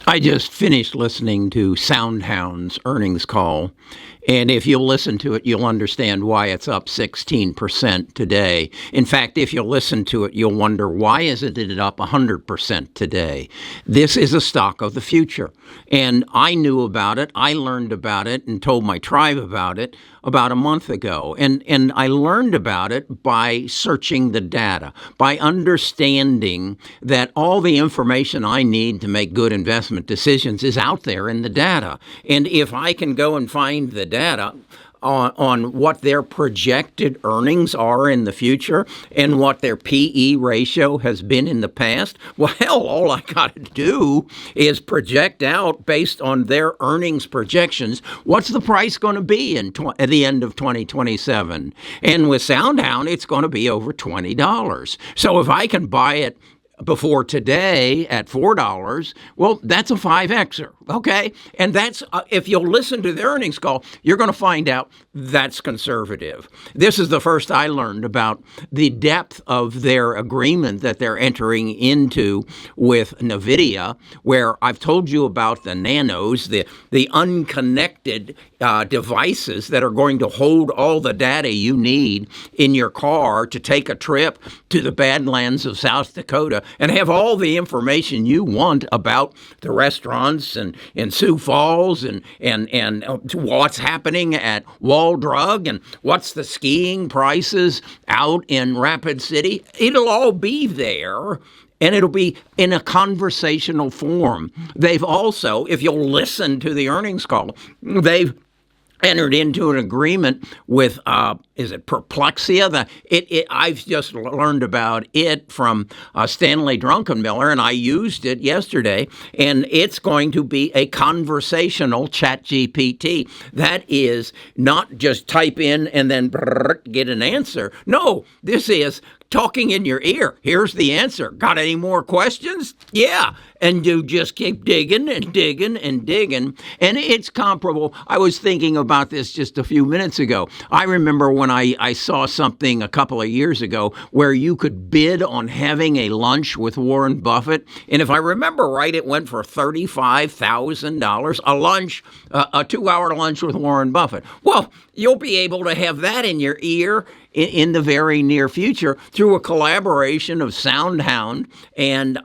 I just finished listening to SoundHound's earnings call. And if you'll listen to it, you'll understand why it's up 16% today. In fact, if you'll listen to it, you'll wonder, why isn't it up 100% today? This is a stock of the future. And I knew about it. I learned about it and told my tribe about it about a month ago. And I learned about it by searching the data, by understanding that all the information I need to make good investment decisions is out there in the data. And if I can go and find the data on what their projected earnings are in the future and what their PE ratio has been in the past, well, hell, all I got to do is project out based on their earnings projections, what's the price going to be at the end of 2027? And with SoundHound, it's going to be over $20. So if I can buy it before today at $4, well, that's a 5Xer, okay? And that's, if you'll listen to the earnings call, you're going to find out that's conservative. This is the first I learned about the depth of their agreement that they're entering into with Nvidia, where I've told you about the nanos, the unconnected devices that are going to hold all the data you need in your car to take a trip to the Badlands of South Dakota and have all the information you want about the restaurants and in Sioux Falls and what's happening at Wall Drug and what's the skiing prices out in Rapid City. It'll all be there. And it'll be in a conversational form. They've also, if you'll listen to the earnings call, they've entered into an agreement with, is it Perplexia? I've just learned about it from Stanley Druckenmiller, and I used it yesterday, and it's going to be a conversational chat GPT. That is not just type in and then get an answer. No, this is talking in your ear. Here's the answer. Got any more questions? Yeah. And you just keep digging and digging and digging. And it's comparable. I was thinking about this just a few minutes ago. I remember when I saw something a couple of years ago where you could bid on having a lunch with Warren Buffett. And if I remember right, it went for $35,000, a lunch, a 2-hour lunch with Warren Buffett. Well, you'll be able to have that in your ear in the very near future through a collaboration of SoundHound and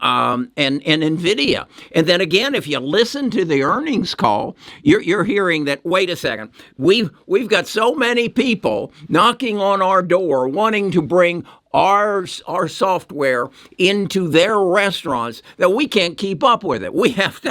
Nvidia. And then again, if you listen to the earnings call, you're hearing that, wait a second, we've got so many people knocking on our door wanting to bring our software into their restaurants that we can't keep up with it. We have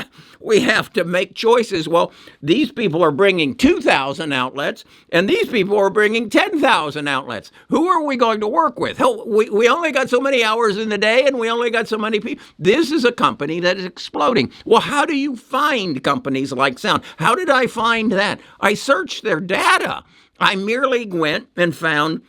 to make choices. Well, these people are bringing 2,000 outlets, and these people are bringing 10,000 outlets. Who are we going to work with? Hell, we only got so many hours in the day, and we only got so many people. This is a company that is exploding. Well, how do you find companies like Sound? How did I find that? I searched their data. I merely went and found,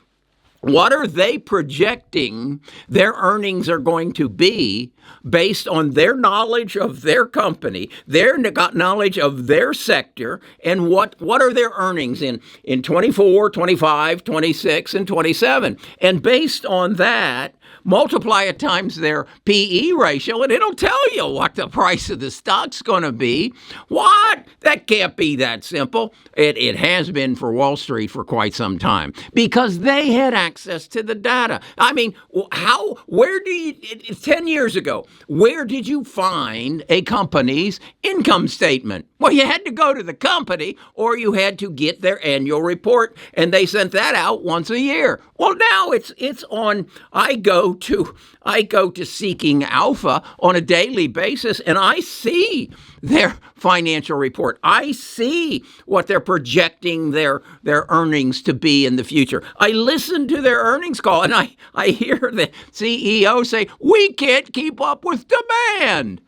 what are they projecting their earnings are going to be based on their knowledge of their company, their knowledge of their sector, and what are their earnings in 24, 25, 26, and 27? And based on that, multiply it times their PE ratio, and it'll tell you what the price of the stock's going to be. What? That can't be that simple. It has been for Wall Street for quite some time because they had access to the data. I mean, 10 years ago, where did you find a company's income statement? Well, you had to go to the company or you had to get their annual report, and they sent that out once a year. Well, now it's on. I go to Seeking Alpha on a daily basis, and I see their financial report. I see what they're projecting their earnings to be in the future. I listen to their earnings call, and I hear the CEO say, we can't keep up with demand.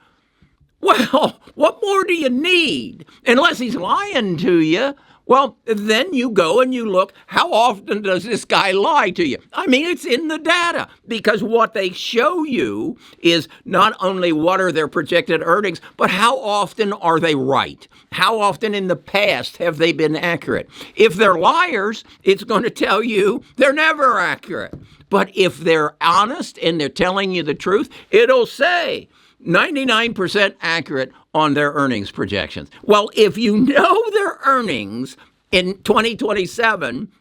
Well, what more do you need? Unless he's lying to you. Well, then you go and you look, how often does this guy lie to you? I mean, it's in the data, because what they show you is not only what are their projected earnings, but how often are they right? How often in the past have they been accurate? If they're liars, it's going to tell you they're never accurate. But if they're honest and they're telling you the truth, it'll say 99% accurate on their earnings projections. Well, if you know their earnings in 2027,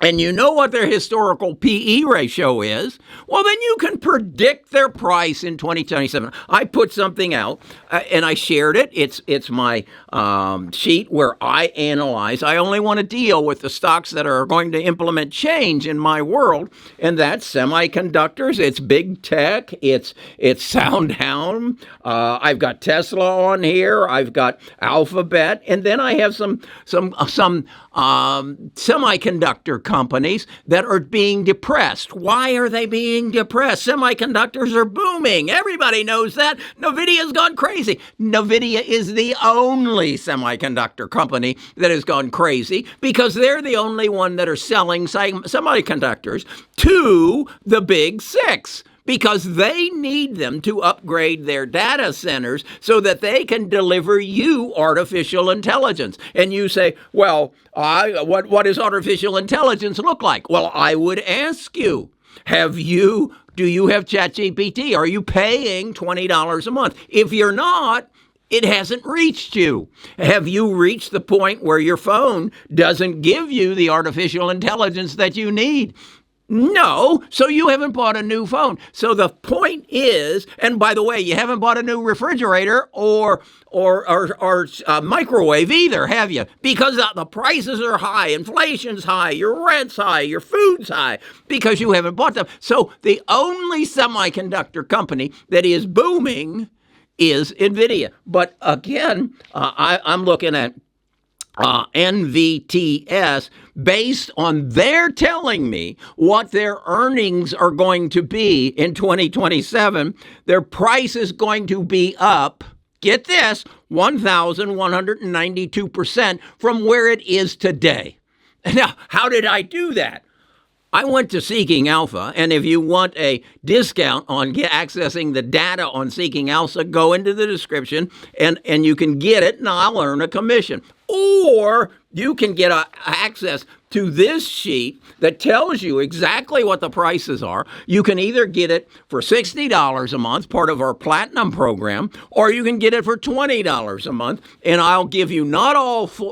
and you know what their historical PE ratio is, well, then you can predict their price in 2027. I put something out, and I shared it. It's my sheet where I analyze. I only want to deal with the stocks that are going to implement change in my world, and that's semiconductors. It's big tech. It's SoundHound. I've got Tesla on here. I've got Alphabet, and then I have some semiconductor companies that are being depressed. Why are they being depressed? Semiconductors are booming. Everybody knows that. Nvidia's gone crazy. Nvidia is the only semiconductor company that has gone crazy because they're the only one that are selling semiconductors to the big six, because they need them to upgrade their data centers so that they can deliver you artificial intelligence. And you say, well, what does artificial intelligence look like? Well, I would ask you, do you have ChatGPT? Are you paying $20 a month? If you're not, it hasn't reached you. Have you reached the point where your phone doesn't give you the artificial intelligence that you need? No, so you haven't bought a new phone. So the point is, and by the way, you haven't bought a new refrigerator or microwave either, have you? Because the prices are high, inflation's high, your rent's high, your food's high, because you haven't bought them. So the only semiconductor company that is booming is Nvidia. But again, I'm looking at NVTS, based on their telling me what their earnings are going to be in 2027. Their price is going to be up, get this, 1,192% from where it is today. Now, how did I do that? I went to Seeking Alpha, and if you want a discount on accessing the data on Seeking Alpha, go into the description, and you can get it, and I'll earn a commission. Or you can get access to this sheet that tells you exactly what the prices are. You can either get it for $60 a month, part of our Platinum program, or you can get it for $20 a month, and I'll give you not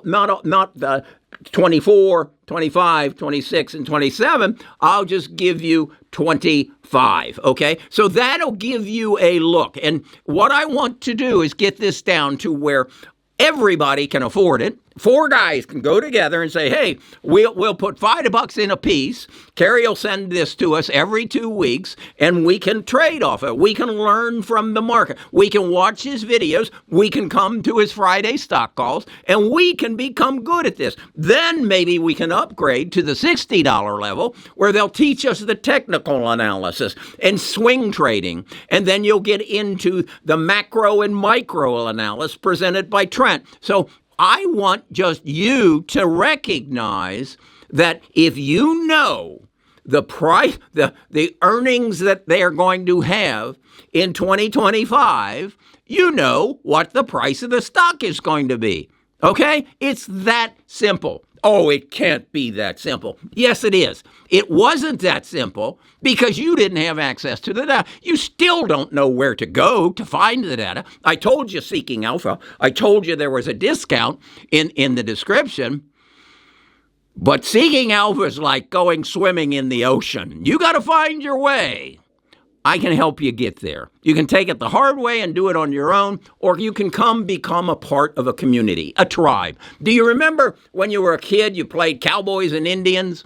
the 24, 25, 26, and 27. I'll just give you 25, okay? So that'll give you a look. And what I want to do is get this down to where everybody can afford it. Four guys can go together and say, hey, we'll put $5 in a piece. Kerry will send this to us every 2 weeks, and we can trade off it. We can learn from the market. We can watch his videos. We can come to his Friday stock calls, and we can become good at this. Then maybe we can upgrade to the $60 level where they'll teach us the technical analysis and swing trading. And then you'll get into the macro and micro analysis presented by Trent. So I want just you to recognize that if you know the price, the earnings that they are going to have in 2025, you know what the price of the stock is going to be. Okay? It's that simple. Oh, it can't be that simple. Yes, it is. It wasn't that simple because you didn't have access to the data. You still don't know where to go to find the data. I told you Seeking Alpha. I told you there was a discount in the description. But Seeking Alpha is like going swimming in the ocean. You got to find your way. I can help you get there. You can take it the hard way and do it on your own, or you can become a part of a community, a tribe. Do you remember when you were a kid, you played cowboys and Indians?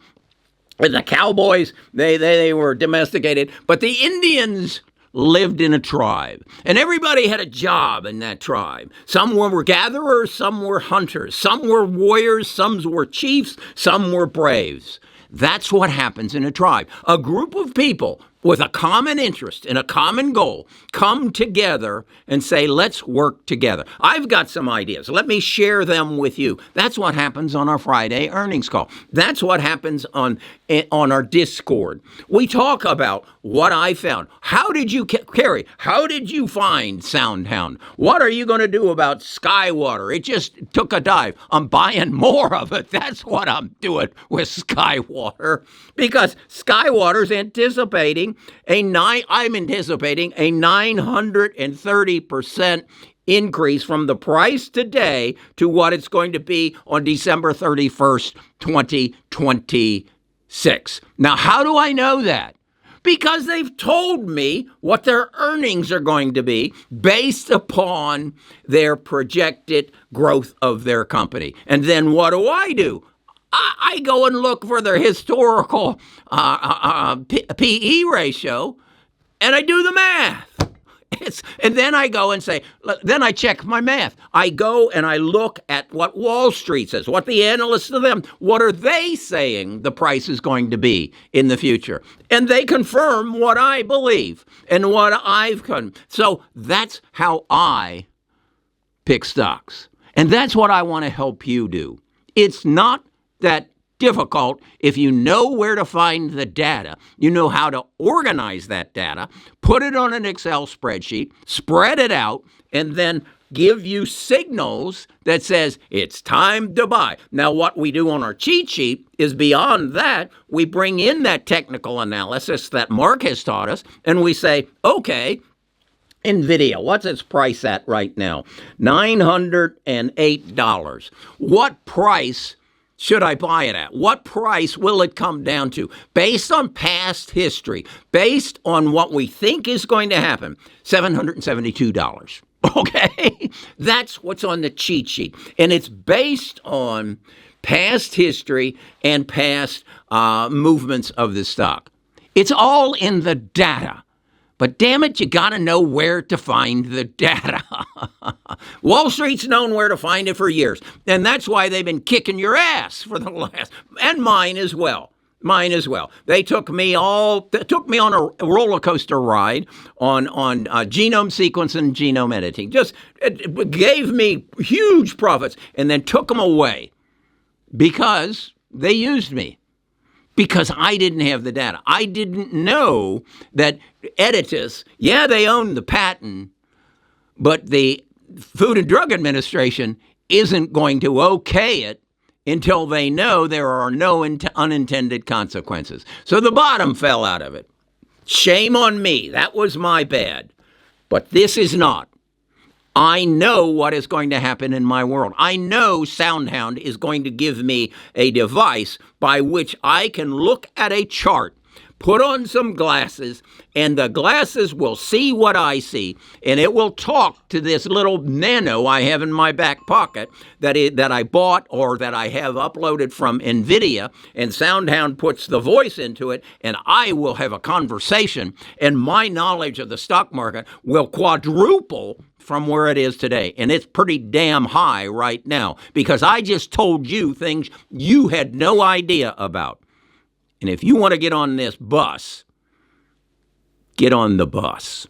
And the cowboys, they were domesticated, but the Indians lived in a tribe, and everybody had a job in that tribe. Some were gatherers, some were hunters, some were warriors, some were chiefs, some were braves. That's what happens in a tribe. A group of people with a common interest and a common goal come together and say, let's work together. I've got some ideas. Let me share them with you. That's what happens on our Friday earnings call. That's what happens on our Discord. We talk about what I found. How did you, Kerry, how did you find SoundHound? What are you going to do about Skywater? It just took a dive. I'm buying more of it. That's what I'm doing with Skywater, because Skywater's anticipating I'm anticipating a 930% increase from the price today to what it's going to be on December 31st, 2026. Now, how do I know that? Because they've told me what their earnings are going to be based upon their projected growth of their company. And then what do? I go and look for their historical PE ratio, and I do the math. And then I go and say, then I check my math. I go and I look at what Wall Street says, what the analysts of them, what are they saying the price is going to be in the future? And they confirm what I believe and what I've done. So that's how I pick stocks. And that's what I want to help you do. It's not that difficult if you know where to find the data, you know how to organize that data, put it on an Excel spreadsheet, spread it out, and then give you signals that says it's time to buy. Now, what we do on our cheat sheet is beyond that. We bring in that technical analysis that Mark has taught us, and we say, okay, Nvidia, what's its price at right now? $908. What price should I buy it at? What price will it come down to? Based on past history, based on what we think is going to happen, $772. Okay? That's what's on the cheat sheet. And it's based on past history and past movements of the stock. It's all in the data. But damn it, you got to know where to find the data. Wall Street's known where to find it for years. And that's why they've been kicking your ass for the last, and mine as well. They took me on a roller coaster ride on genome sequence and genome editing. It gave me huge profits and then took them away because they used me. Because I didn't have the data. I didn't know that Editus, they own the patent, but the Food and Drug Administration isn't going to okay it until they know there are no unintended consequences. So the bottom fell out of it. Shame on me. That was my bad. But this is not. I know what is going to happen in my world. I know SoundHound is going to give me a device by which I can look at a chart, put on some glasses, and the glasses will see what I see, and it will talk to this little nano I have in my back pocket that I bought or that I have uploaded from Nvidia, and SoundHound puts the voice into it, and I will have a conversation, and my knowledge of the stock market will quadruple from where it is today. And it's pretty damn high right now because I just told you things you had no idea about. And if you want to get on this bus, get on the bus.